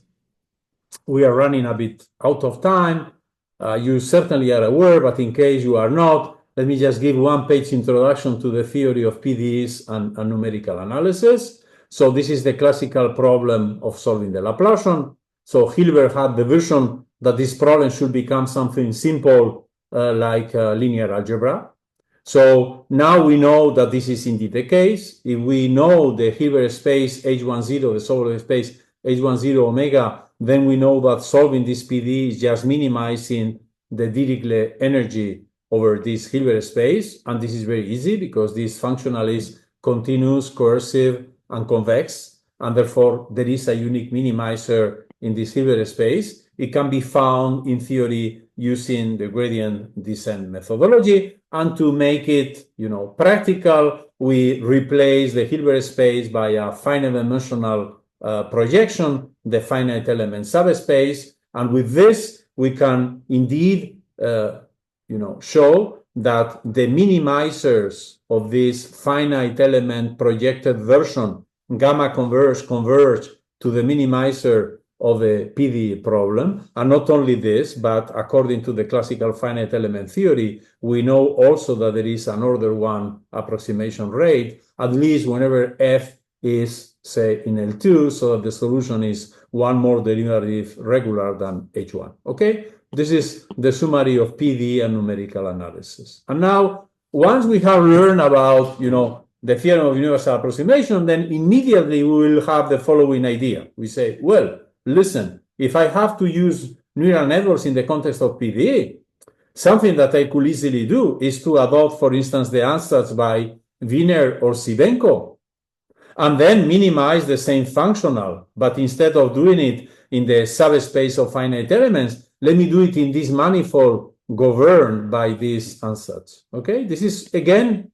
We are running a bit out of time. You certainly are aware, but in case you are not, let me just give one-page introduction to the theory of PDEs and numerical analysis. So this is the classical problem of solving the Laplacian. So Hilbert had the vision that this problem should become something simple like linear algebra. So now we know that this is indeed the case. If we know the Hilbert space H10, the solar space H10 omega, then we know that solving this PDE is just minimizing the Dirichlet energy over this Hilbert space. And this is very easy because this functional is continuous, coercive, and convex. And therefore, there is a unique minimizer in this Hilbert space. It can be found in theory using the gradient descent methodology. And to make it, practical, we replace the Hilbert space by a finite dimensional projection, the finite element subspace. And with this, we can indeed, show that the minimizers of this finite element projected version, gamma converge to the minimizer of the PDE problem. And not only this, but according to the classical finite element theory, we know also that there is an order 1 approximation rate, at least whenever f is, say, in L2, so that the solution is one more derivative regular than H1. Okay? This is the summary of PDE and numerical analysis. And now, once we have learned about, the theorem of universal approximation, then immediately we will have the following idea. We say, well, listen, if I have to use neural networks in the context of PDE, something that I could easily do is to adopt, for instance, the ansatz by Wiener or Sibenko, and then minimize the same functional. But instead of doing it in the subspace of finite elements, let me do it in this manifold governed by this ansatz. Okay, this is again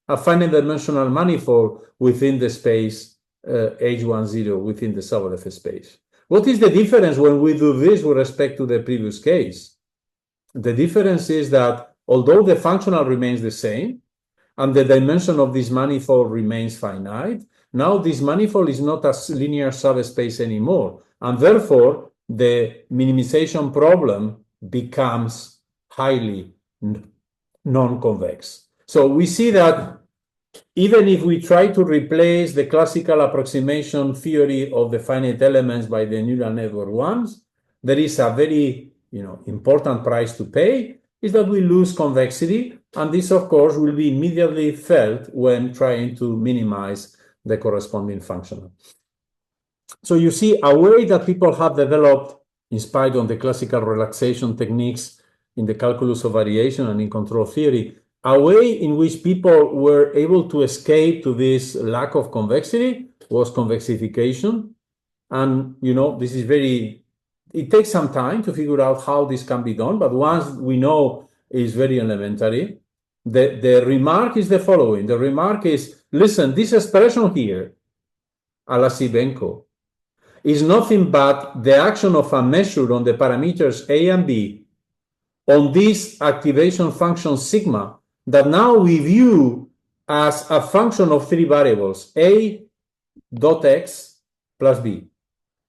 a finite dimensional manifold within the space H10 within the Sobolev space. What is the difference when we do this with respect to the previous case? The difference is that although the functional remains the same and the dimension of this manifold remains finite, now this manifold is not a linear subspace anymore, and therefore the minimization problem becomes highly non-convex. So we see that even if we try to replace the classical approximation theory of the finite elements by the neural network ones, there is a very important price to pay, is that we lose convexity, and this of course will be immediately felt when trying to minimize the corresponding functional. So you see a way that people have developed, in spite of the classical relaxation techniques in the calculus of variation and in control theory, a way in which people were able to escape to this lack of convexity was convexification. And, this is it takes some time to figure out how this can be done, but once we know it's very elementary. The remark is the following. The remark is, listen, this expression here, a la Sibenko, is nothing but the action of a measure on the parameters A and B on this activation function sigma that now we view as a function of three variables, A dot x plus B.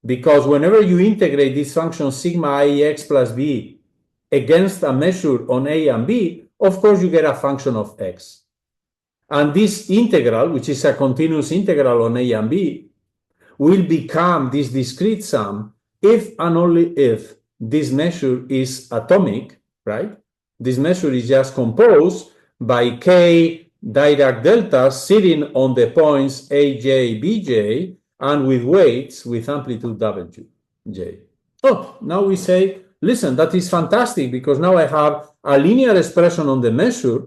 Because whenever you integrate this function sigma IX plus B against a measure on A and B, of course you get a function of x. And this integral, which is a continuous integral on A and B, will become this discrete sum if and only if this measure is atomic, right? This measure is just composed by k Dirac deltas sitting on the points AJ, BJ, and with weights with amplitude WJ. Oh, now we say, listen, that is fantastic because now I have a linear expression on the measure,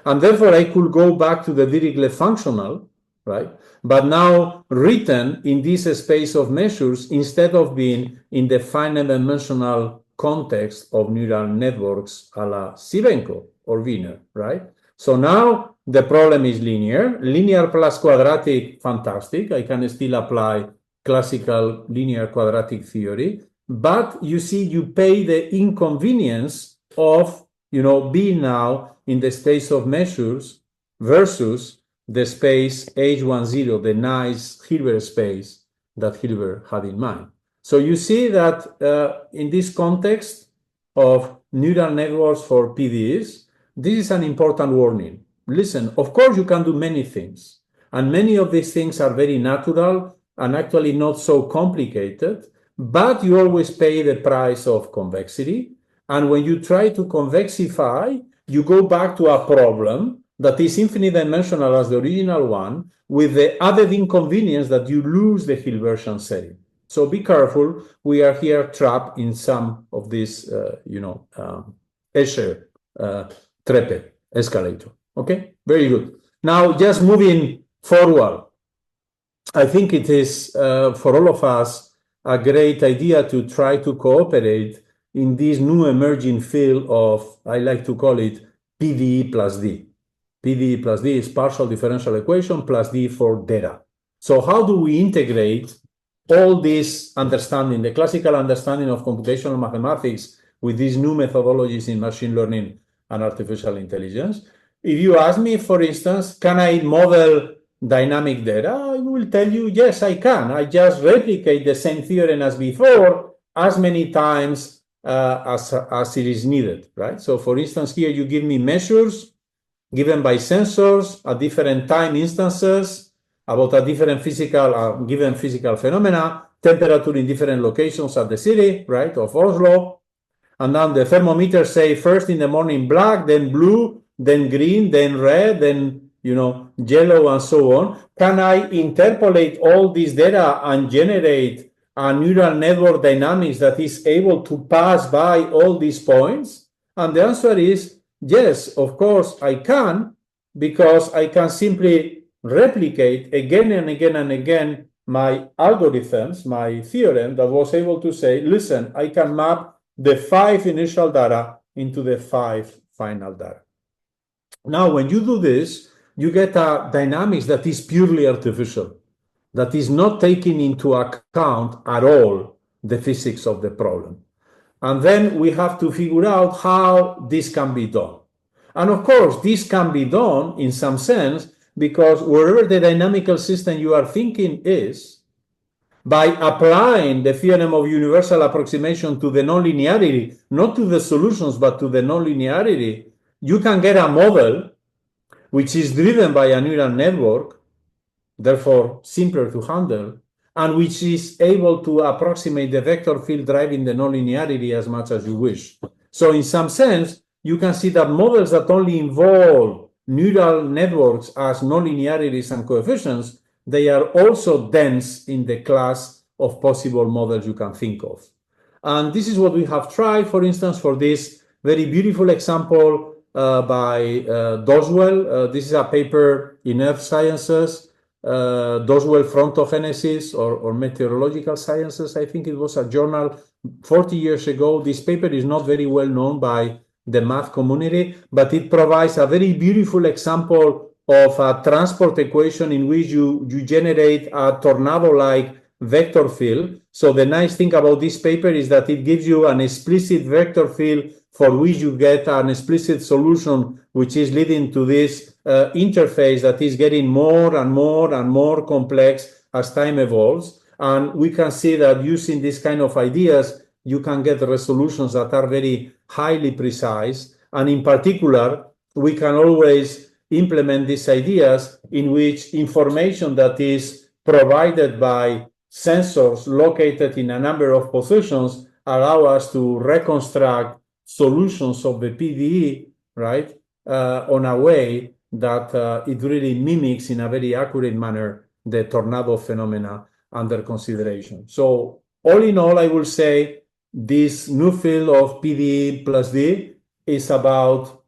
and therefore I could go back to the Dirichlet functional, right? But now written in this space of measures instead of being in the finite dimensional context of neural networks a la Sibenko or Wiener, right? So now the problem is linear. Linear plus quadratic, fantastic. I can still apply classical linear quadratic theory. But you see, you pay the inconvenience of, being now in the space of measures versus the space H10, the nice Hilbert space that Hilbert had in mind. So you see that in this context of neural networks for PDEs, this is an important warning. Listen, of course you can do many things, and many of these things are very natural and actually not so complicated, but you always pay the price of convexity. And when you try to convexify, you go back to a problem that is infinitely dimensional as the original one, with the added inconvenience that you lose the Hilbertian setting. So be careful. We are here trapped in some of this, Escher treppe escalator. Okay, very good. Now, just moving forward, I think it is for all of us a great idea to try to cooperate in this new emerging field of, I like to call it PDE plus D. PDE plus D is partial differential equation plus D for data. So how do we integrate all this understanding, the classical understanding of computational mathematics, with these new methodologies in machine learning and artificial intelligence? If you ask me, for instance, can I model dynamic data? I will tell you, yes, I can. I just replicate the same theorem as before as many times as it is needed, right? So for instance, here you give me measures given by sensors at different time instances about a different physical, given physical phenomena, temperature in different locations of the city, right, of Oslo. And then the thermometer say first in the morning black, then blue, then green, then red, then, yellow, and so on. Can I interpolate all this data and generate a neural network dynamics that is able to pass by all these points? And the answer is yes, of course I can, because I can simply replicate again and again and again my algorithms, my theorem that was able to say, listen, I can map the 5 initial data into the 5 final data. Now, when you do this, you get a dynamics that is purely artificial, that is not taking into account at all the physics of the problem. And then we have to figure out how this can be done. And of course, this can be done in some sense because wherever the dynamical system you are thinking is, by applying the theorem of universal approximation to the nonlinearity, not to the solutions, but to the nonlinearity, you can get a model which is driven by a neural network, therefore simpler to handle, and which is able to approximate the vector field driving the nonlinearity as much as you wish. So in some sense, you can see that models that only involve neural networks as nonlinearities and coefficients, they are also dense in the class of possible models you can think of. And this is what we have tried, for instance, for this very beautiful example by Doswell. This is a paper in Earth Sciences, Doswell Frontogenesis or Meteorological Sciences. I think it was a journal 40 years ago. This paper is not very well known by the math community, but it provides a very beautiful example of a transport equation in which you generate a tornado-like vector field. So the nice thing about this paper is that it gives you an explicit vector field for which you get an explicit solution, which is leading to this interface that is getting more and more and more complex as time evolves. And we can see that using this kind of ideas, you can get resolutions that are very highly precise. And in particular, we can always implement these ideas in which information that is provided by sensors located in a number of positions allow us to reconstruct solutions of the PDE, right, on a way that it really mimics in a very accurate manner the tornado phenomena under consideration. So all in all, I will say this new field of PDE plus D is about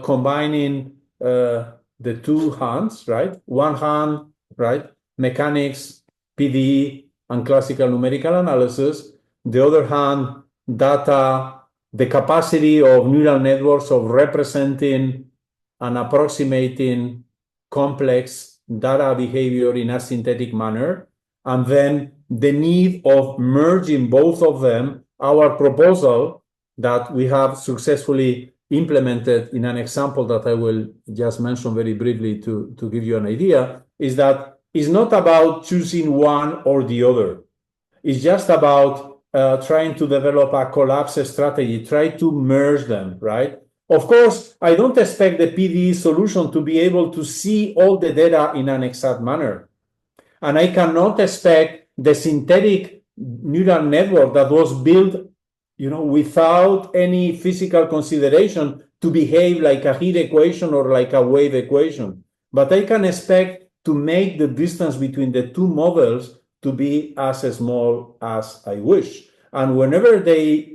combining the two hands, right? One hand, right, mechanics, PDE, and classical numerical analysis. The other hand, data, the capacity of neural networks of representing and approximating complex data behavior in a synthetic manner. And then the need of merging both of them. Our proposal that we have successfully implemented in an example that I will just mention very briefly to give you an idea is that it's not about choosing one or the other. It's just about trying to develop a collapse strategy, try to merge them, right? Of course, I don't expect the PDE solution to be able to see all the data in an exact manner. And I cannot expect the synthetic neural network that was built, without any physical consideration to behave like a heat equation or like a wave equation. But I can expect to make the distance between the two models to be as small as I wish. And whenever they,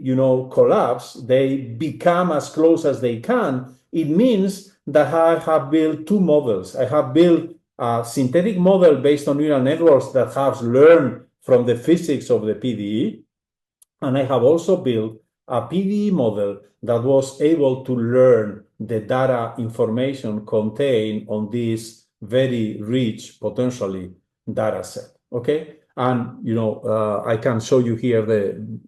collapse, they become as close as they can. It means that I have built two models. I have built a synthetic model based on neural networks that have learned from the physics of the PDE. And I have also built a PDE model that was able to learn the data information contained on this very rich, potentially, data set. Okay? And, I can show you here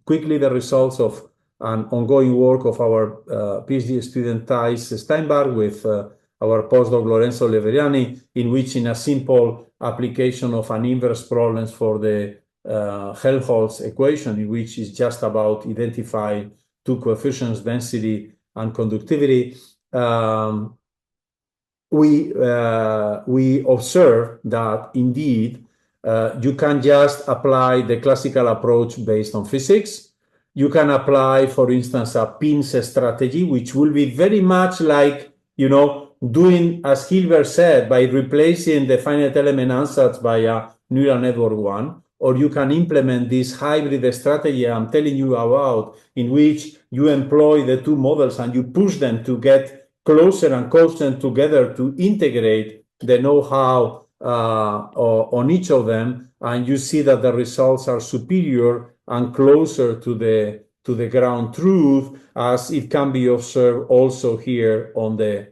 quickly the results of an ongoing work of our PhD student Thijs Steinberg with our postdoc Lorenzo Leveriani, in which in a simple application of an inverse problems for the Helmholtz equation, in which is just about identifying two coefficients, density and conductivity, we observe that indeed you can just apply the classical approach based on physics. You can apply, for instance, a pins strategy, which will be very much like, doing, as Hilbert said, by replacing the finite element ansatz by a neural network one. Or you can implement this hybrid strategy I'm telling you about, in which you employ the two models and you push them to get closer and closer together to integrate the know-how on each of them, and you see that the results are superior and closer to the ground truth, as it can be observed also here on the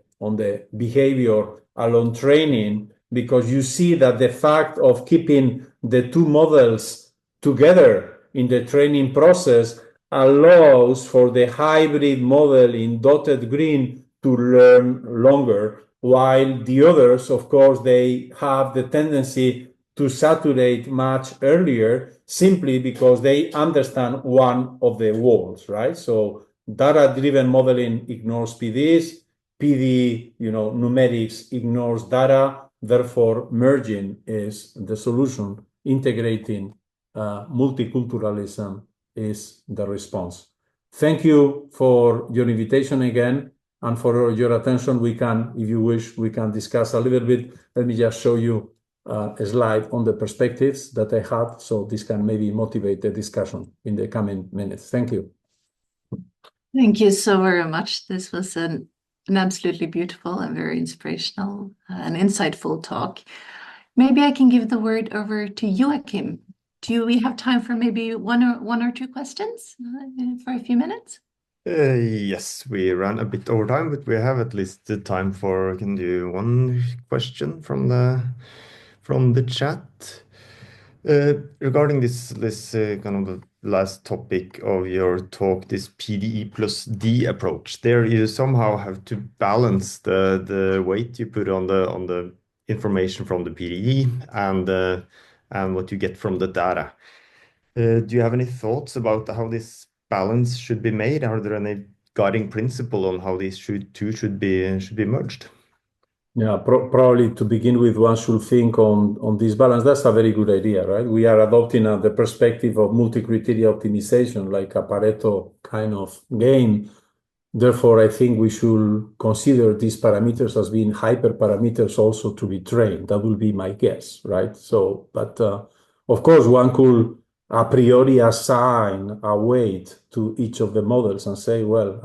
behavior alone training, because you see that the fact of keeping the two models together in the training process allows for the hybrid model in dotted green to learn longer, while the others, of course, they have the tendency to saturate much earlier, simply because they understand one of the walls, right? So data-driven modeling ignores PDs, PD, numerics ignores data. Therefore, merging is the solution. Integrating multiculturalism is the response. Thank you for your invitation again and for your attention. We can, if you wish, we can discuss a little bit. Let me just show you a slide on the perspectives that I had, so this can maybe motivate the discussion in the coming minutes. Thank you. Thank you so very much. This was an absolutely beautiful and very inspirational and insightful talk. Maybe I can give the word over to Joachim. Do we have time for maybe one or two questions for a few minutes? Yes, we ran a bit over time, but we have at least the time for, can do one question from the chat. Regarding this kind of the last topic of your talk, this PDE+D approach, there you somehow have to balance the weight you put on the information from the PDE and what you get from the data. Do you have any thoughts about how this balance should be made? Are there any guiding principle on how these two should be merged? Yeah, probably to begin with, one should think on this balance. That's a very good idea, right? We are adopting the perspective of multi-criteria optimization, like a Pareto kind of game. Therefore, I think we should consider these parameters as being hyperparameters also to be trained. That will be my guess, right? So, but of course, one could a priori assign a weight to each of the models and say, well,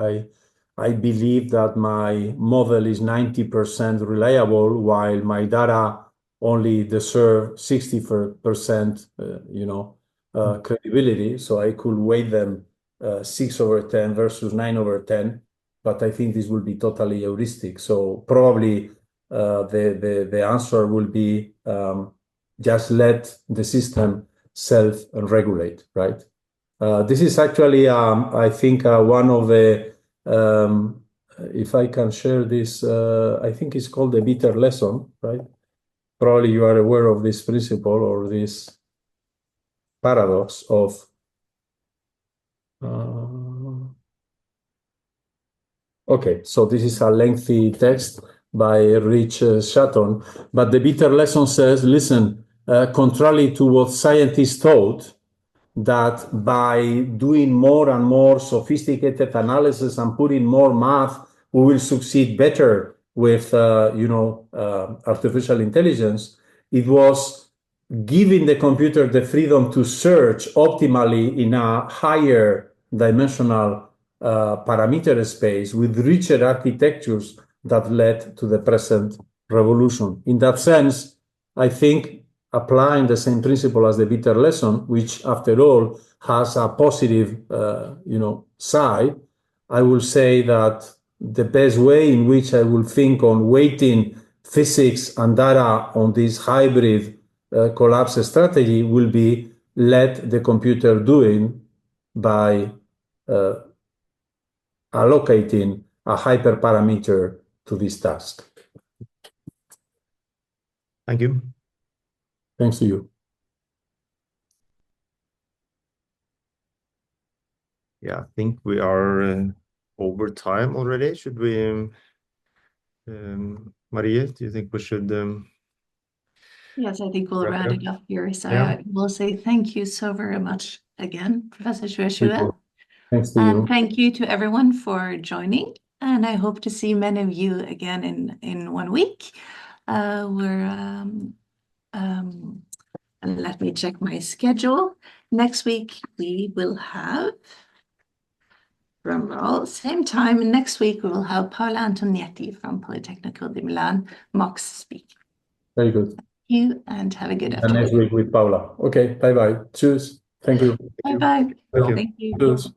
I believe that my model is 90% reliable, while my data only deserve 60%, credibility. So I could weight them 6/10 versus 9/10, but I think this will be totally heuristic. So probably the answer will be just let the system self-regulate, right? This is actually, I think, one of the if I can share this, I think it's called the bitter lesson, right? Probably you are aware of this principle or this paradox of Okay, so this is a lengthy text by Rich Shatton, but the bitter lesson says, listen, contrary to what scientists thought, that by doing more and more sophisticated analysis and putting more math, we will succeed better with, artificial intelligence. It was giving the computer the freedom to search optimally in a higher dimensional parameter space with richer architectures that led to the present revolution. In that sense, I think applying the same principle as the bitter lesson, which after all has a positive, side, I will say that the best way in which I will think on weighting physics and data on this hybrid collapse strategy will be let the computer doing by allocating a hyperparameter to this task. Thank you. Thanks to you. Yeah, I think we are over time already. Should we, Maria, do you think we should? Yes, I think we'll round it up here. So Yeah. I will say thank you so very much again, Professor Zuazua. Thanks to And you. thank you to everyone for joining. And I hope to see many of you again in 1 week. And let me check my schedule. Next week we will have, drumroll, same time next week we will have Paola Antonietti from Politecnico di Milan, Mox speak. Very good. Thank you and have a good And afternoon. next week with Paula. Okay, bye-bye. Cheers. Thank you. Bye-bye. Thank you. Thank you. Cheers.